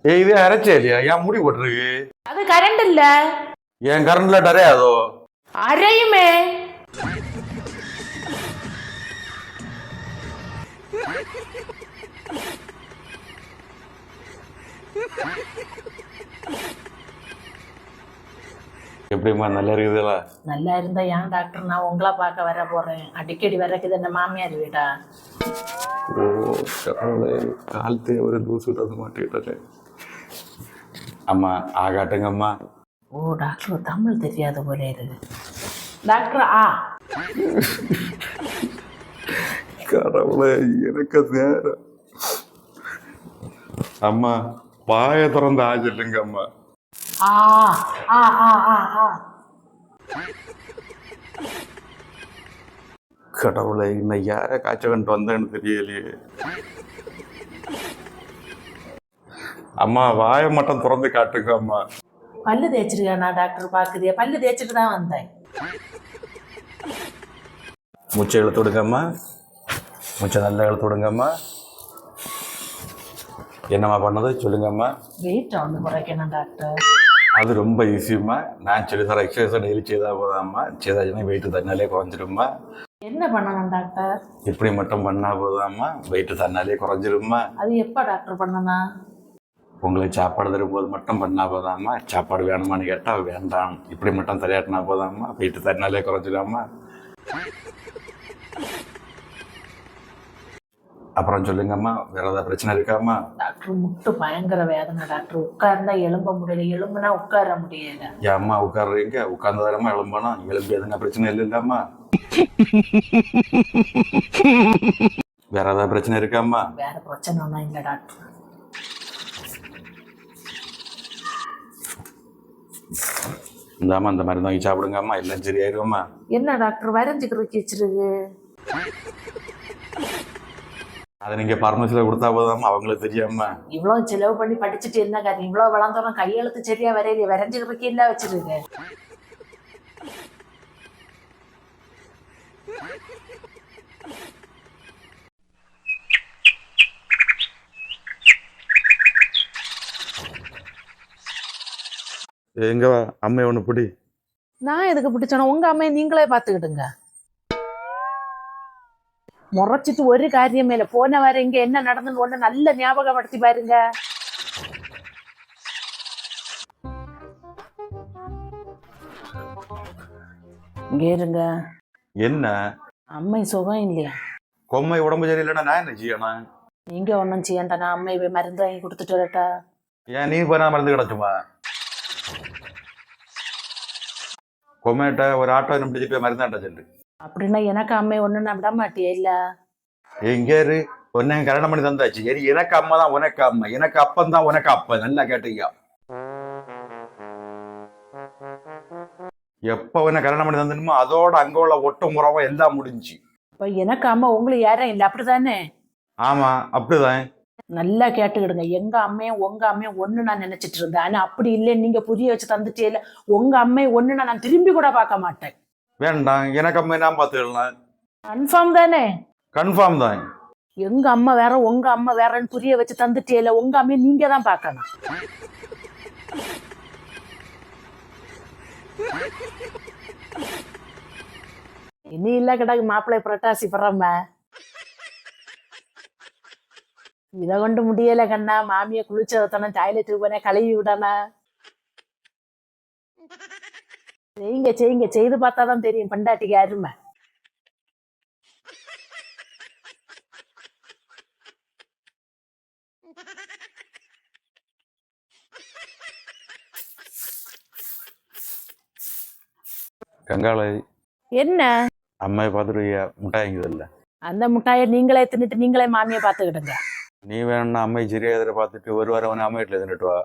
இது அரைச்சே இல்லையா? ஏன் மூடி போட்டுருக்கு? அது கரண்ட் இல்ல. என் கரண்ட்ல அரையாதோ? அரையுமே. எப்படிமா நல்லா இருக்குதுல? நல்லா இருந்தா ஏன் டாக்டர் நான் உங்களை பார்க்க வர போறேன். அடிக்கடி வரக்குது என்ன மாமியார் வீடா? ஓ கடவுளே, காலத்தே ஒரு தூசு விட்டு மாட்டிக்கிட்டே. அம்மா ஆகாட்டுங்க அம்மா. ஓ டாக்டர் தமிழ் தெரியாத போல இருக்கு. டாக்டர் ஆ. கடவுளே எனக்கு நேரம். அம்மா பாய திறந்து ஆஜில்லுங்க அம்மா. ஆ ஆ ஆ ஆ ஆ. கடவுளை இன்னும் யார காய்ச்ச கண்டு வந்தேன்னு தெரியலையே. அம்மா வாயை மட்டும் திறந்து காட்டுங்க அம்மா. பல்லு தேய்ச்சிருக்கா டாக்டர் பாக்குதே? பல்லு தேய்ச்சிட்டு தான் வந்தேன். மூச்சை இழுத்து விடுங்கம்மா. மூச்சை நல்லா இழுத்து விடுங்கம்மா. என்னம்மா பண்ணது சொல்லுங்கம்மா. வெயிட் வந்து குறைக்கணும் டாக்டர். அது ரொம்ப ஈஸியும்மா. நான் சொல்லி தர எக்ஸசைஸ் டெய்லி செய்தா போதாம்மா. செய்தாச்சுன்னா வெயிட்டு தன்னாலே குறைஞ்சிரும்மா. என்ன பண்ணணும் டாக்டர்? இப்படி மட்டும் பண்ணா போதாம்மா, வெயிட்டு தன்னாலே குறைஞ்சிரும்மா. அது எப்போ டாக்டர் பண்ணணும்? உங்களுக்கு சாப்பாடு தரும்போது மட்டும் பண்ணா போதாம்மா. சாப்பாடு வேணுமான்னு கேட்டால் வேண்டாம். இப்படி மட்டும் தலையாட்டினா போதாம்மா, வெயிட்டு தன்னாலே குறைஞ்சிடாமா. அப்புறம் சொல்லுங்கம்மா, வேற ஏதாவது பிரச்சனை இருக்காம்மா? டாக்டர் முட்டு பயங்கர வேதனை டாக்டர். உட்கார்ந்தா எலும்ப முடியல, எலும்புனா உட்கார முடியல. ஏம்மா உட்காடுறீங்க? உட்கார்ந்து தரமா எலும்பணும். எலும்பு எதுங்க பிரச்சனை இல்லைல்லாமா? வேற ஏதாவது பிரச்சனை இருக்காம்மா? வேற பிரச்சனை ஒன்றும் இல்லை டாக்டர். இந்தாம்மா அந்த மாதிரி தான் சாப்பிடுங்கம்மா, எல்லாம் சரியாயிரும்மா. என்ன டாக்டர் வரைஞ்சிக்கிறதுக்கு வச்சிருக்கு? அதை நீங்க பார்மசில கொடுத்தா போதாம்மா, அவங்களுக்கு தெரியாம. இவ்வளவு செலவு பண்ணி படிச்சுட்டு என்ன காரணம்? இவ்வளவு வளர்ந்தோம் கையெழுத்து சரியா வரையில, வரைஞ்சிக்கிறதுக்கு என்ன வச்சிருக்கு? எங்க அம்மையை ஒண்ணு பிடி. நான் எதுக்கு பிடிச்சேனோ? உங்க அம்மையை நீங்களே பாத்துக்கிடுங்க. முறைச்சிட்டு ஒரு காரியமே இல்லை. போன வாரம் இங்க என்ன நடந்துன்னு ஒண்ணு நல்ல ஞாபகப்படுத்தி பாருங்க. இங்க இருங்க. என்ன அம்மை சுகம் இல்லையா? கொம்மை உடம்பு சரியில்லைன்னா நான் என்ன செய்யணும்? நீங்க ஒன்றும் செய்யண்டா. நான் அம்மை போய் மருந்து வாங்கி கொடுத்துட்டு வரட்டா? ஏன் நீ போய் நான் மருந்து கிடச்சுமா? கொம்மையிட்ட ஒரு ஆட்டோ என்ன பிடிச்சி போய் மருந்தாட்ட சொல்லு. அப்படின்னா எனக்கு அம்மை ஒண்ணு நான் விட மாட்டியே இல்ல? எங்க இரு, ஒன்னு கல்யாணம் பண்ணி தந்தாச்சு. சரி, எனக்கு அம்மா தான் உனக்கு அம்மா, எனக்கு அப்பன் தான் உனக்கு அப்ப. நல்லா கேட்டீங்க. எப்ப உன்னை கல்யாணம் பண்ணி தந்தனுமோ அதோட அங்க உள்ள ஒட்டு முறவும் எல்லாம் முடிஞ்சு. இப்ப எனக்கு அம்மா உங்களுக்கு யாரும் இல்லை, அப்படித்தானே? ஆமா அப்படிதான். நல்லா கேட்டுக்கிடுங்க. எங்க அம்மையும் உங்க அம்மையும் ஒண்ணு நான் நினைச்சிட்டு இருந்தேன். ஆனா அப்படி இல்லை, நீங்க புரிய வச்சு தந்துட்டே இல்ல. உங்க அம்மை ஒண்ணு நான் திரும்பி கூட பார்க்க மாட்டேன். வேண்டாம், எனக்கு அம்மா நான் பார்த்துக்கலாம். கன்ஃபார்ம் தானே? கன்ஃபார்ம் தான். எங்க அம்மா வேற உங்க அம்மா வேறன்னு புரிய வச்சு தந்துட்டே இல்ல. உங்க அம்மையை நீங்க தான் பார்க்கணும். இனி இல்ல கிடக்கு மாப்பிள்ளை புரட்டாசி பரம்ப. இதை கொண்டு முடியல கண்ணா. மாமியை குளிச்ச வைத்தன, டாய்லெட்டுக்கு போனே கழுவி விடனா. செய்யுங்க செய்யுங்க, செய்து பார்த்தாதான் தெரியும் பெண்டாட்டிக்கு அருமை. கங்காளை என்ன அம்மாயை பார்த்துட்டு முட்டாய்ங்குது இல்ல? அந்த முட்டாயை நீங்களே தின்னுட்டு நீங்களே மாமியை பார்த்துக்கிடுங்க. நீ வேணும்னா அம்மை சரியா எதிர பார்த்துட்டு ஒரு வாரம் அவனை அம்மா வீட்டில் தின்னுட்டு வா.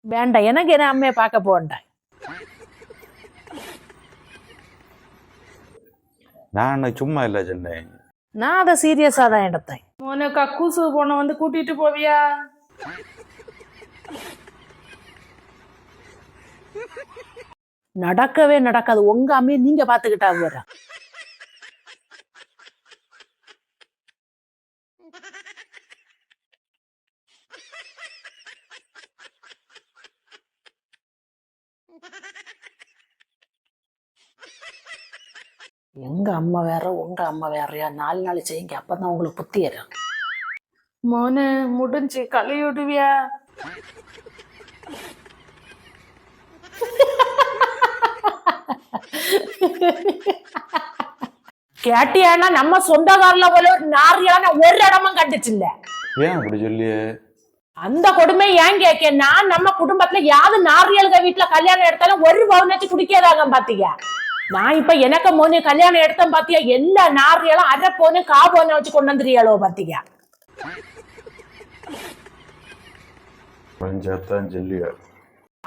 வேண்டாம், எனக்கு என்ன அம்மையை பார்க்க போண்டேன். நான் சும்மா இல்லை சென்னை. நான் அதை சீரியஸா தான் எடுத்தேன். உனக்கு கக்கூசு போன வந்து கூட்டிட்டு போவியா? நடக்கவே நடக்காது. உங்க அம்மையை நீங்க பாத்துக்கிட்டா வர. எங்க அம்மா வேற உங்க அம்மா வேறயா? 4 நாள் செய்யுங்க, அப்பதான் உங்களுக்கு புத்தி ஏறும். மோனு முடிஞ்சு களையுடுவியா? கேட்டியானா நம்ம சொந்தக்காரல போல ஒரு நாரியான ஒரு இடமும் கண்டுச்சு இல்ல. ஏன் அப்படி சொல்லி? அந்த கொடுமை ஏன் கேட்க? நான் நம்ம குடும்பத்துல யாரு நாரியல்க வீட்டுல கல்யாணம் எடுத்தாலும் ஒரு பவுன் வச்சு குடிக்காதாங்க பாத்தீங்க. நான் இப்ப எனக்கு மோனு கல்யாணம் எடுத்தேன் பாத்தியா, எல்லா நாரியலும் அரை போனு காபோன வச்சு கொண்டு வந்துறியாளோ பாத்தீங்க. சொல்லிய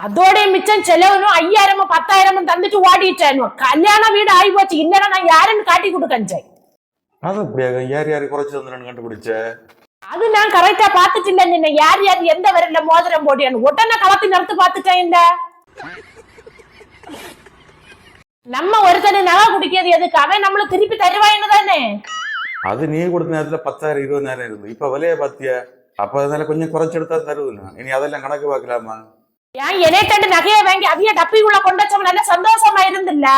அதோட மிச்சம் செலவுனும் 5000 10,000 தந்துட்டு ஓடிட்டேன். கல்யாண வீடு ஆகி போச்சு, இல்லன்னா நான் யாருன்னு காட்டி கொடுக்கஞ்சேன். அது அப்படியாக யார் யாரு குறைச்சு வந்து கண்டுபிடிச்ச? அது நான் கரெக்டா பாத்துட்டு இல்ல, யார் யார் எந்த வரல மோதிரம் போடியான்னு உடனே களத்தி நிறுத்து பாத்துட்டேன். இல்ல நம்ம ஒருத்தனை நகை குடிக்கிறது எதுக்கு? அவன் நம்மளுக்கு திருப்பி தருவாயின்னு தானே. அது நீ கொடுத்த நேரத்துல 10,000 20,000 இருந்து இப்ப விலைய பாத்திய. அப்ப அதனால கொஞ்சம் குறைச்செடுத்தா தருவதுண்ணா. இனி அதெல்லாம் கணக்கு பாக்கலாமா? ஏன் என்னைட்டு நகையை வாங்கி அவிய டப்பிக்குள்ள கொண்டு வச்சவங்க நல்ல சந்தோஷமா இருந்தில்ல.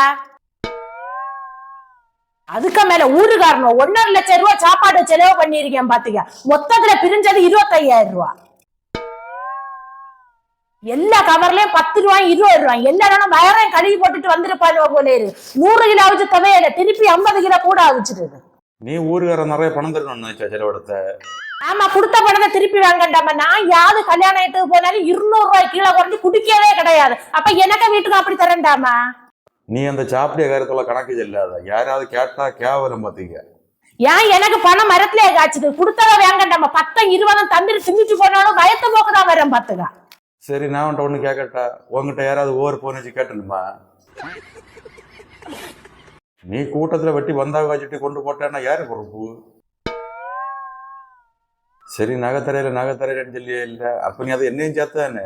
அதுக்கு மேல ஊருக்காரணும் 1.5 லட்சம் ரூபாய் சாப்பாடு செலவு பண்ணிருக்கேன் பாத்தீங்க. மொத்தத்துல பிரிஞ்சது 25,000 ரூபாய். எல்லா கவர்லயும் 10 ரூபாய் 20 ரூபாய் எல்லாரும் வயரையும் கழுவி போட்டுட்டு வந்துருப்பாரு போல. 100 கிலோ ஆச்சு தவையில திருப்பி 50 கிலோ கூட ஆகுச்சிருக்கு. நீ ஊருக்கார நிறைய பணம் தரணும்னு செலவெடுத்த. ஆமா, கொடுத்த பணத்தை திருப்பி வாங்கண்டாம. நான் யாரு கல்யாணம் ஆயிட்டு போனாலும் 200 ரூபாய் கீழே குறைஞ்சு குடிக்கவே கிடையாது. அப்ப எனக்கு வீட்டுக்கு அப்படி தரண்டாமா? நீ அந்த சாப்பிட்டிய காரியத்துல கணக்கு செல்லாத. யாராவது கேட்டா கேவலம் பாத்தீங்க. ஏன் எனக்கு பணம் மரத்திலே காய்ச்சுது, கொடுத்தத வாங்கண்டாம. 10 20 தந்துட்டு சிந்திச்சு போனாலும் வயத்த போக்குதான் வரேன் பாத்துக்க. சரி, நான் உன்ட்ட ஒண்ணு கேட்கட்டா? உங்ககிட்ட யாராவது ஓவர் போன் வச்சு கேட்டலுமா? நீ கூட்டத்துல வெட்டி வந்தா காய்ச்சிட்டு கொண்டு போட்டேன்னா யாரு பொறுப்பு? சரி, நகைத்தரையிலன்னு சொல்லியே இல்ல. அப்ப நீ அதை என்னையும் சேர்த்தானே?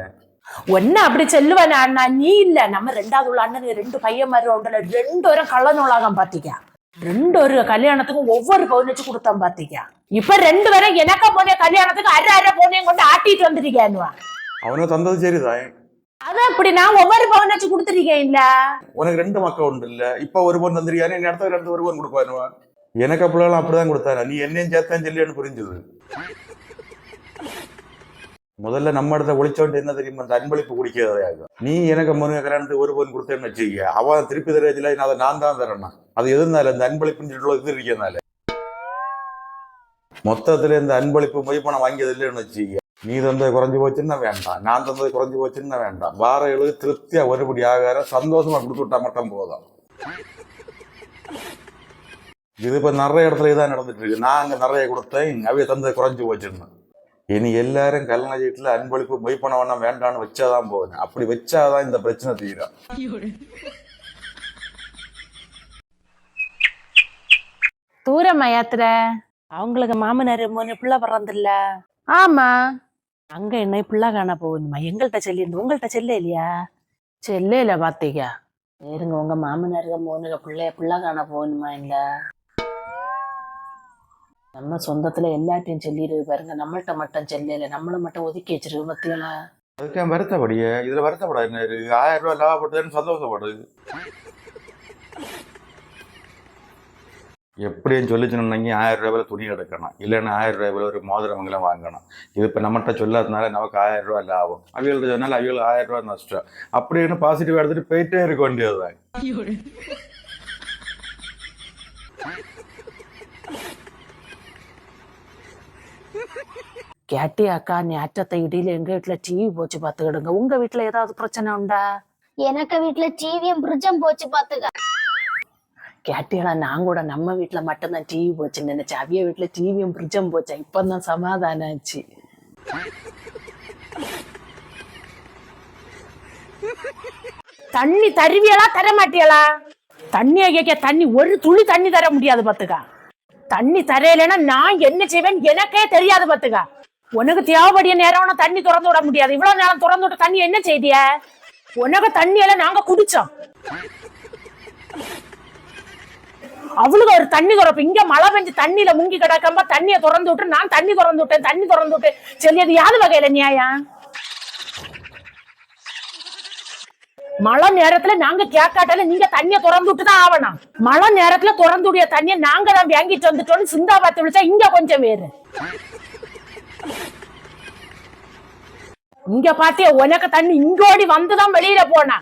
ஒன்னு அப்படி சொல்லுவேன் அண்ணா, நீ இல்ல. நம்ம 2வது உள்ள அண்ணன் 2 பையன் மாதிரி உண்டல, 2 பேரும் கள்ள நூலாகம் பாத்தீங்க. 2 ஒரு கல்யாணத்துக்கும் ஒவ்வொரு பவுன் வச்சு கொடுத்தோம் பாத்தீங்க. இப்ப 2 பேரும் எனக்கு போன கல்யாணத்துக்கு அரை பவுனையும் கொண்டு ஆட்டிட்டு வந்துருக்கேன்னுவா. அவனுக்கு தந்தது சரிதான். அது அப்படி நான் ஒவ்வொரு பவுன் வச்சு கொடுத்துருக்கேன். இல்ல உனக்கு 2 மக்கள் உண்டு இல்ல? இப்ப ஒரு பவுன் தந்திருக்கானே, நீ அடுத்த 2 ஒரு பவுன் கொடுப்பானுவா. எனக்கு அப்படிலாம் அப்படிதான் கொடுத்தாரு. நீ என்னையும் சேர்த்தான் சொல்லியான்னு புரிஞ்சுது. முதல்ல நம்ம இடத்த ஒழிச்சோண்டு என்ன தெரியுமா? அந்த அன்பளிப்பு குடிக்கிறதாகும். நீ எனக்கு முருங்க கல்யாணத்துக்கு ஒரு பவுன் கொடுத்தேன்னு வச்சுக்க, அவன் திருப்பி தரல. அதை நான் தான் தரணும். அது எதுனால? இந்த அன்பளிப்புன்னு இது இருக்கிறதுனால. மொத்தத்துல இந்த அன்பளிப்பு மொய் பணம் வாங்கியது இல்லைன்னு வச்சுக்க. நீ தந்தது குறைஞ்சு போச்சுன்னா வேண்டாம், நான் தந்தது குறைஞ்சு போச்சுன்னா வேண்டாம். வாரங்களுக்கு திருப்தியா ஒருபடி ஆகார சந்தோஷமா கொடுத்து விட்டா மட்டும் போதும். இது இப்ப நிறைய இடத்துல இதான் நடந்துட்டு இருக்கு. நான் அங்க நிறைய கொடுத்தேன், அவைய தந்தது குறைஞ்சு போச்சுன்னு. இனி எல்லாரும் கல்யாண வீட்டுல அன்பளிப்பு மொய் பணம் வேணாம் வேண்டான்னு வச்சாதான் போகுது. அப்படி வச்சாதான் இந்த பிரச்சனை தீரும். தூரம் யாத்திர அவங்களுக்கு மாமனார் 3 பிள்ளை பிறந்தில்ல. ஆமா, அங்க என்ன பிள்ளை காண போகணுமா? எங்கள்கிட்ட செல்லிருந்து உங்கள்கிட்ட செல்ல இல்லையா? செல்ல பாத்தீங்க. நேருங்க, உங்க மாமனாருங்க 3 பிள்ளை காண போகணுமா? இல்ல நம்ம சொந்தத்துல எல்லாத்தையும் சொல்லிடுது பாருங்க. நம்மள்ட்ட மட்டும் செல்ல, நம்மள மட்டும் ஒதுக்கி வச்சிருக்கு பத்தியலா. அதுக்கு வருத்தப்படிய இதுல வருத்தப்படாது. 1000 ரூபாய் லாபப்படுதுன்னு சந்தோஷப்படுது. எப்படின்னு சொல்லி சொன்னீங்க, 1000 ரூபாயில துணி எடுக்கணும், இல்லைன்னா 1000 ரூபாயில ஒரு மோதிரமங்கலம் வாங்கணும். இது இப்ப நம்மகிட்ட சொல்லாதனால நமக்கு 1000 ரூபாய் லாபம், அவியல்கிட்ட சொன்னாலும் அவியல் 1000 ரூபாய் நஷ்டம். அப்படின்னு பாசிட்டிவ் எடுத்துட்டு போயிட்டே இருக்க வேண்டியதுதான். கேட்டி அக்கா, நீ அச்சத்தை இடையில எங்க வீட்டுல டிவி போச்சு பாத்துக்கிடுங்க. உங்க வீட்டுல ஏதாவது பிரச்சனை உண்டா? எனக்கு வீட்டுல டிவியும் பிரிட்ஜும் போச்சு பாத்துக்க. கேட்டியலா, நான் கூட நம்ம வீட்டுல மட்டும்தான் டிவி போச்சுன்னு நினைச்சேன். அவிய வீட்டுல டிவியும் பிரிட்ஜும் போச்சா. இப்பதான் சமாதானம் ஆச்சு. தண்ணி தருவியலா தர மாட்டியலா? தண்ணியை கேட்க தண்ணி ஒரு துளி தண்ணி தர முடியாது பாத்துக்கா. தண்ணி தரையிலன்னா நான் என்ன செய்வேன் எனக்கே தெரியாது பாத்துக்கா. உனக்கு தேவைப்படிய நேரம் தண்ணி திறந்து விட முடியாது. இவ்வளவு நேரம் திறந்து விட்ட தண்ணி என்ன செய்திய? உனக்கு தண்ணியெல்லாம் நாங்க குடிச்சோம். அவளுக்கு ஒரு தண்ணி திறப்பு. இங்க மழை பெஞ்சு தண்ணியில முங்கி கிடக்காம தண்ணியை திறந்து விட்டு நான் தண்ணி திறந்து விட்டேன். சரி, அது யாது வகையில நியாயம்? மழை நேரத்துல நாங்க கேட்காட்டால நீங்க தண்ணிய திறந்து விட்டுதான் ஆகணும். மழை நேரத்துல திறந்து விடிய தண்ணிய நாங்க தான் வாங்கிட்டு வந்துட்டோம்னு சிந்தாபாத்து விழிச்சா இங்க கொஞ்சம் வேறு. இங்க பாத்தியா உனக்கு தண்ணி இங்கோடி வந்துதான் வெளியில போனா.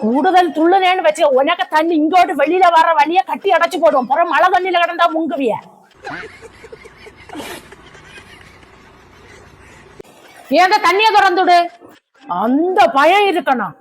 கூடுதல் துள்ளுனேன்னு வச்சு உனக்கு தண்ணி இங்கோடி வெளியில வர வழிய கட்டி அடைச்சு போடுவோம். அப்புறம் மழை தண்ணியில கிடந்தா முங்குவிய. ஏன் தண்ணிய திறந்துடு, அந்த பயம் இருக்கணும்.